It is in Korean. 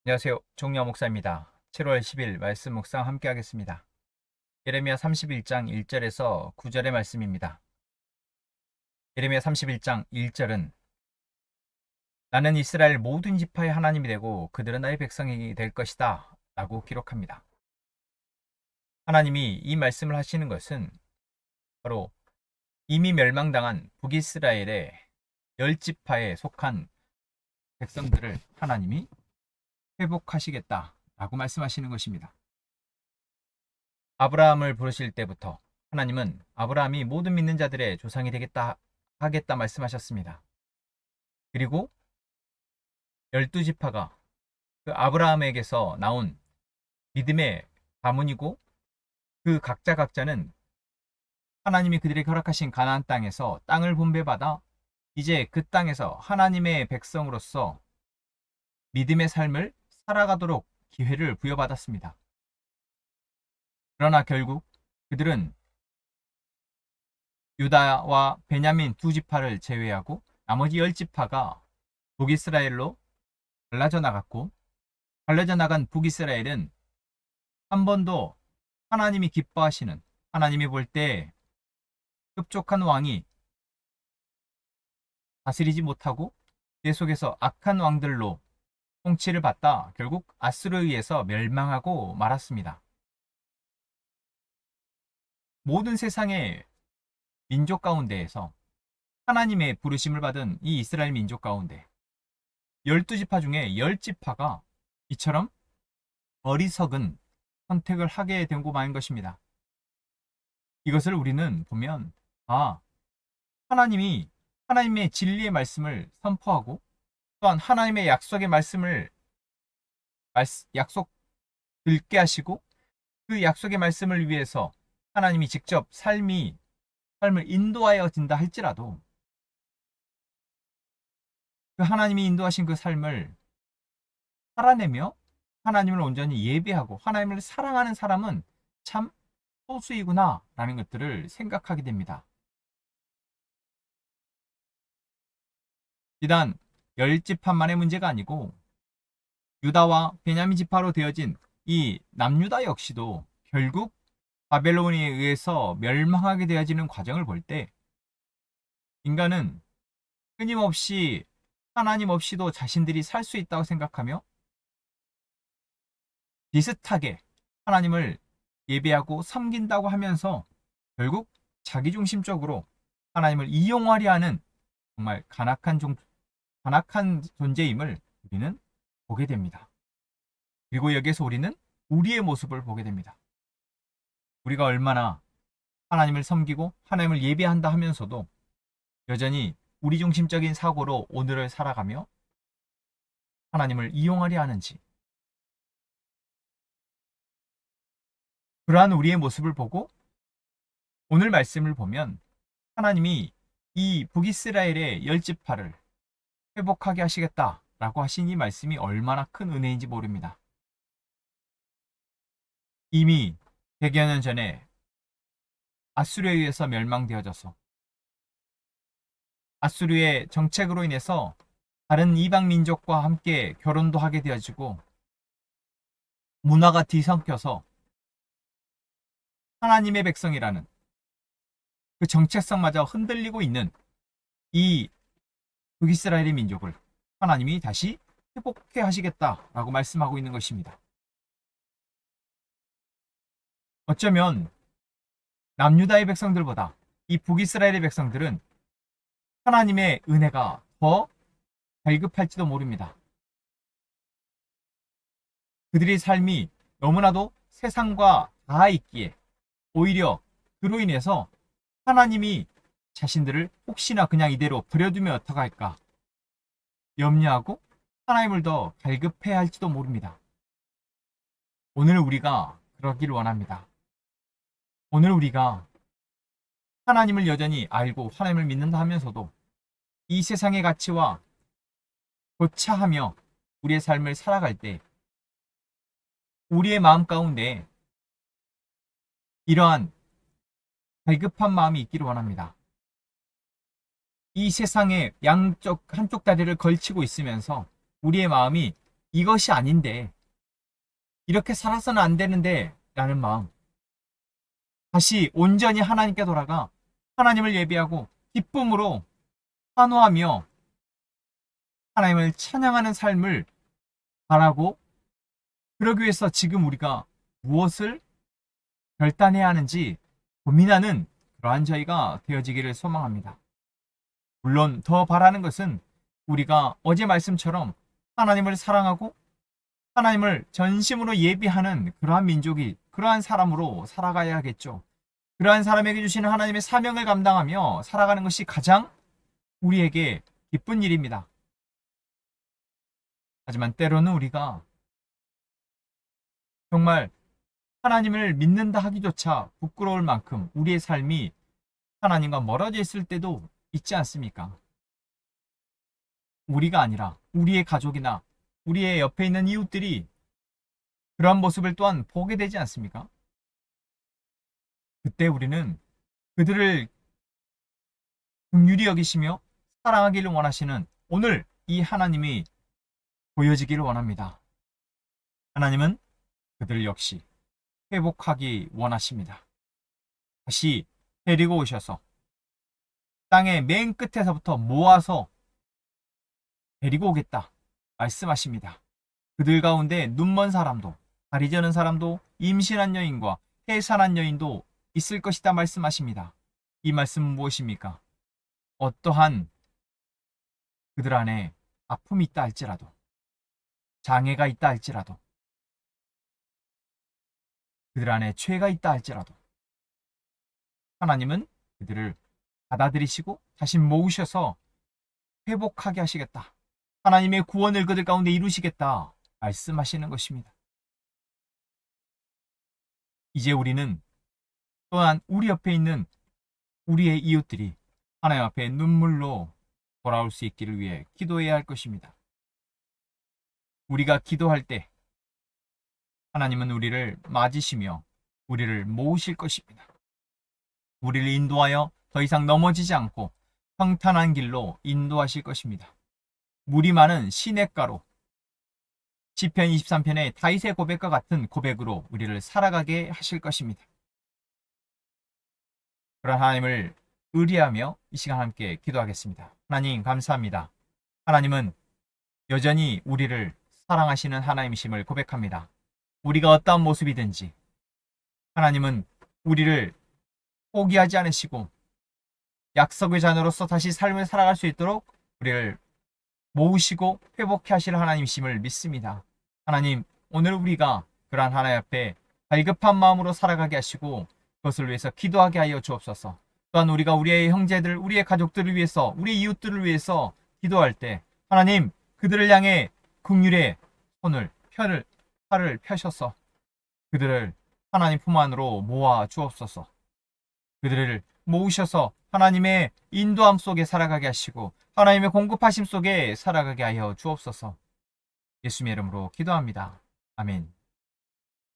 안녕하세요. 종려 목사입니다. 7월 10일 말씀 묵상 함께 하겠습니다. 예레미야 31장 1절에서 9절의 말씀입니다. 예레미야 31장 1절은 나는 이스라엘 모든 지파의 하나님이 되고 그들은 나의 백성이 될 것이다 라고 기록합니다. 하나님이 이 말씀을 하시는 것은 바로 이미 멸망당한 북이스라엘의 10지파에 속한 백성들을 하나님이 회복하시겠다라고 말씀하시는 것입니다. 아브라함을 부르실 때부터 하나님은 아브라함이 모든 믿는 자들의 조상이 되겠다 하겠다 말씀하셨습니다. 그리고 12지파가 그 아브라함에게서 나온 믿음의 가문이고 그 각자는 하나님이 그들에게 허락하신 가나안 땅에서 땅을 분배받아 이제 그 땅에서 하나님의 백성으로서 믿음의 삶을 살아가도록 기회를 부여받았습니다. 그러나 결국 그들은 유다와 베냐민 두 지파를 제외하고 나머지 10지파가 북이스라엘로 갈라져 나갔고, 갈라져 나간 북이스라엘은 한 번도 하나님이 기뻐하시는, 하나님이 볼 때 흡족한 왕이 다스리지 못하고 계속해서 악한 왕들로 통치를 받다 결국 아수르에 의해서 멸망하고 말았습니다. 모든 세상의 민족 가운데에서 하나님의 부르심을 받은 이 이스라엘 민족 가운데 12지파 중에 10지파가 이처럼 어리석은 선택을 하게 된 고 마는 것입니다. 이것을 우리는 보면 하나님이 하나님의 진리의 말씀을 선포하고 또한 하나님의 약속의 말씀을 약속 듣게 하시고 그 약속의 말씀을 위해서 하나님이 직접 삶을 인도하여진다 할지라도 그 하나님이 인도하신 그 삶을 살아내며 하나님을 온전히 예배하고 하나님을 사랑하는 사람은 참 소수이구나 라는 것들을 생각하게 됩니다. 비단 10지파만의 문제가 아니고 유다와 베냐민 지파로 되어진 이 남유다 역시도 결국 바벨론에 의해서 멸망하게 되어지는 과정을 볼 때 인간은 끊임없이 하나님 없이도 자신들이 살 수 있다고 생각하며 비슷하게 하나님을 예배하고 섬긴다고 하면서 결국 자기중심적으로 하나님을 이용하려 하는 정말 간악한 존재임을 우리는 보게 됩니다. 그리고 여기에서 우리는 우리의 모습을 보게 됩니다. 우리가 얼마나 하나님을 섬기고 하나님을 예배한다 하면서도 여전히 우리 중심적인 사고로 오늘을 살아가며 하나님을 이용하려 하는지, 그러한 우리의 모습을 보고 오늘 말씀을 보면 하나님이 이 북이스라엘의 10지파를 회복하게 하시겠다라고 하신 이 말씀이 얼마나 큰 은혜인지 모릅니다. 이미 100여 년 전에 아수르에 의해서 멸망되어져서 아수르의 정책으로 인해서 다른 이방 민족과 함께 결혼도 하게 되어지고 문화가 뒤섞여서 하나님의 백성이라는 그 정체성마저 흔들리고 있는 이 북이스라엘의 민족을 하나님이 다시 회복해 하시겠다라고 말씀하고 있는 것입니다. 어쩌면 남유다의 백성들보다 이 북이스라엘의 백성들은 하나님의 은혜가 더 갈급할지도 모릅니다. 그들의 삶이 너무나도 세상과 닿아 있기에 오히려 그로 인해서 하나님이 자신들을 혹시나 그냥 이대로 버려두면 어떡할까 염려하고 하나님을 더 갈급해 할지도 모릅니다. 오늘 우리가 그러길 원합니다. 오늘 우리가 하나님을 여전히 알고 하나님을 믿는다 하면서도 이 세상의 가치와 고차하며 우리의 삶을 살아갈 때 우리의 마음 가운데 이러한 갈급한 마음이 있기를 원합니다. 이 세상의 한쪽 다리를 걸치고 있으면서 우리의 마음이 이것이 아닌데, 이렇게 살아서는 안 되는데 라는 마음, 다시 온전히 하나님께 돌아가 하나님을 예배하고 기쁨으로 환호하며 하나님을 찬양하는 삶을 바라고, 그러기 위해서 지금 우리가 무엇을 결단해야 하는지 고민하는 그러한 저희가 되어지기를 소망합니다. 물론 더 바라는 것은 우리가 어제 말씀처럼 하나님을 사랑하고 하나님을 전심으로 예비하는 그러한 민족이, 그러한 사람으로 살아가야겠죠. 그러한 사람에게 주시는 하나님의 사명을 감당하며 살아가는 것이 가장 우리에게 기쁜 일입니다. 하지만 때로는 우리가 정말 하나님을 믿는다 하기조차 부끄러울 만큼 우리의 삶이 하나님과 멀어져 있을 때도 있지 않습니까? 우리가 아니라 우리의 가족이나 우리의 옆에 있는 이웃들이 그러한 모습을 또한 보게 되지 않습니까? 그때 우리는 그들을 긍휼히 여기시며 사랑하기를 원하시는 오늘 이 하나님이 보여지기를 원합니다. 하나님은 그들 역시 회복하기 원하십니다. 다시 데리고 오셔서 땅의 맨 끝에서부터 모아서 데리고 오겠다 말씀하십니다. 그들 가운데 눈먼 사람도, 다리 저는 사람도, 임신한 여인과 해산한 여인도 있을 것이다 말씀하십니다. 이 말씀은 무엇입니까? 어떠한 그들 안에 아픔이 있다 할지라도, 장애가 있다 할지라도, 그들 안에 죄가 있다 할지라도 하나님은 그들을 받아들이시고 다시 모으셔서 회복하게 하시겠다. 하나님의 구원을 그들 가운데 이루시겠다 말씀하시는 것입니다. 이제 우리는 또한 우리 옆에 있는 우리의 이웃들이 하나님 앞에 눈물로 돌아올 수 있기를 위해 기도해야 할 것입니다. 우리가 기도할 때 하나님은 우리를 맞으시며 우리를 모으실 것입니다. 우리를 인도하여 더 이상 넘어지지 않고 평탄한 길로 인도하실 것입니다. 물이 많은 시냇가로, 시편 23편의 다윗의 고백과 같은 고백으로 우리를 살아가게 하실 것입니다. 그런 하나님을 의뢰하며 이 시간 함께 기도하겠습니다. 하나님 감사합니다. 하나님은 여전히 우리를 사랑하시는 하나님이심을 고백합니다. 우리가 어떠한 모습이든지 하나님은 우리를 포기하지 않으시고 약속의 자녀로서 다시 삶을 살아갈 수 있도록 우리를 모으시고 회복해 하실 하나님이심을 믿습니다. 하나님, 오늘 우리가 그러한 하나님 앞에 갈급한 마음으로 살아가게 하시고 그것을 위해서 기도하게 하여 주옵소서. 또한 우리가 우리의 형제들, 우리의 가족들을 위해서, 우리 이웃들을 위해서 기도할 때 하나님, 그들을 향해 긍휼의 손을, 팔을 펴셔서 그들을 하나님 품 안으로 모아 주옵소서. 그들을 모으셔서 하나님의 인도함 속에 살아가게 하시고 하나님의 공급하심 속에 살아가게 하여 주옵소서. 예수님의 이름으로 기도합니다. 아멘.